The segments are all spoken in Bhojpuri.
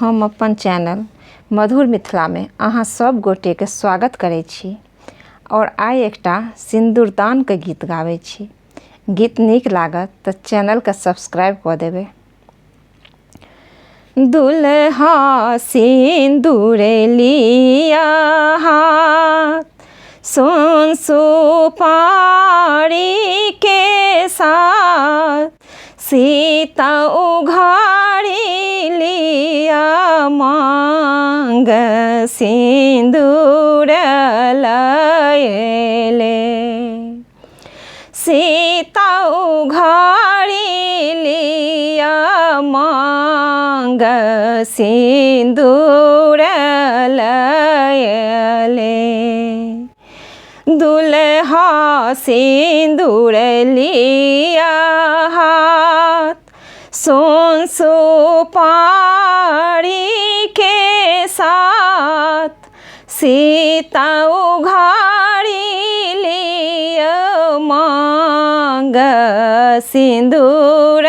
हम अपन चैनल मधुर मिथिला में अहाँ सब गोटे के स्वागत करै छी और आइ एकटा सिंदूरदान के गीत गाबै छी। गीत नीक लागत तो चैनल के सब्सक्राइब कऽ देबै। दुल्हा सिंदूर लिया हाथ, सोन सुपारी के साथ, सीता उघाड़ी लिया मांग, सिंदूर लयले। सीता उघाड़ी लिया मांग, सिंदूर लयले। दुल्हा सिंदूर लिया हाथ, सोन सुपारी के साथ, सीता उघाड़ी लिया मांग, सिंदूर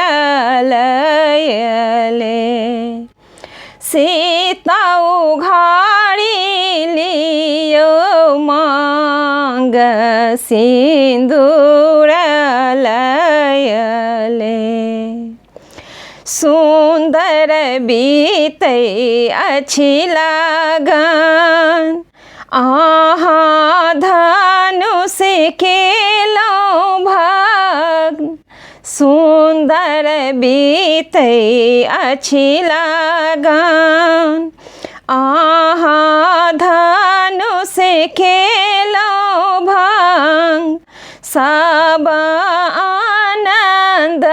लयले। सीता उघाड़ी लिया मांग, सिंदूर लयले। सुंदर बीते अछि लगन, आहाँ धनुष केलहुँ भग्न। सुंदर बीते अछि लगन, आहाँ धनुष केलहुँ भग्न। सब आनंद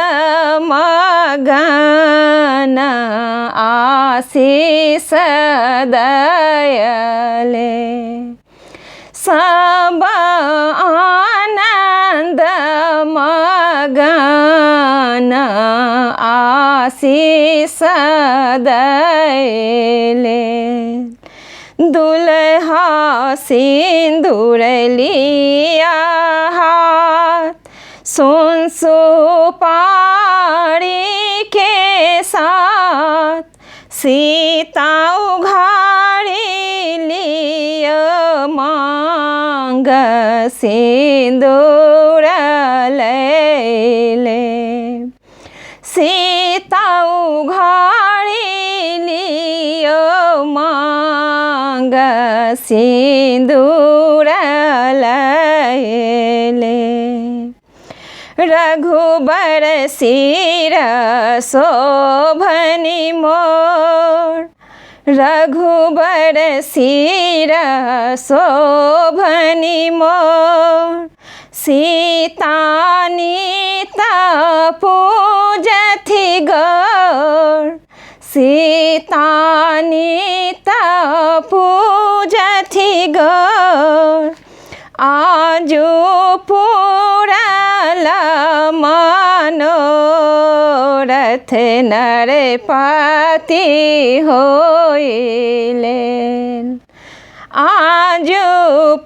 मगन, आशीष दयले। सब आनंद मगन, आशीष दयले। दुल्हा सिंदूर लिया हाथ, सोन सुपारी के साथ, सीता उघाड़ी लिया मांग, सिंदूर लयले। सीता उघाड़ी लिया मांग, सिंदूर लयले। रघुबर सिर शोभनि मोर, रघुबर सिर शोभनि मोर। सीता नीत पूजथि गौर, सीता नीत पूजथि गौर। आजु पूरल मनोरथ, नरपति होइले। आजु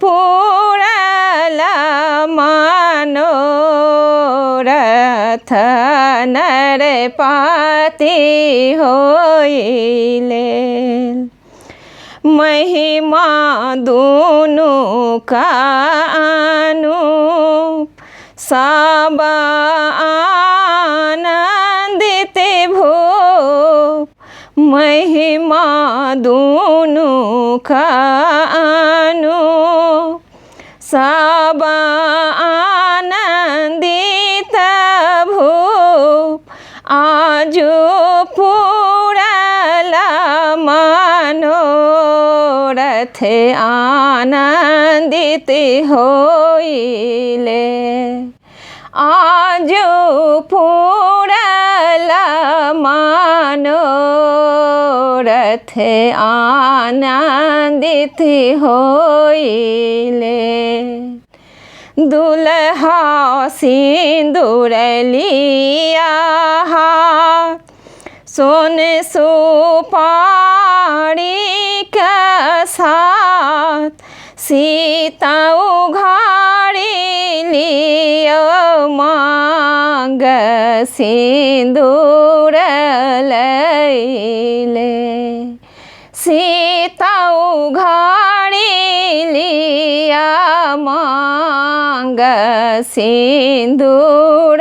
पूरल मनोरथ, नरपति होइले। महिमा दुनु का अनूप, सब आनंदित भूप। महिमा दुनु का अनूप, सब आनंदित भूप। आजु पूरल मनोरथ, आनंदित होइले। आजु पूरल मनोरथ, आनंदित होइले। दुल्हा सिंदूर लिया हाथ, सोन सुपारी के साथ, सीता उघाड़ी लिया मांग, सिंदूर लयले। सीता उघाड़ी लिया मांग सिंदूर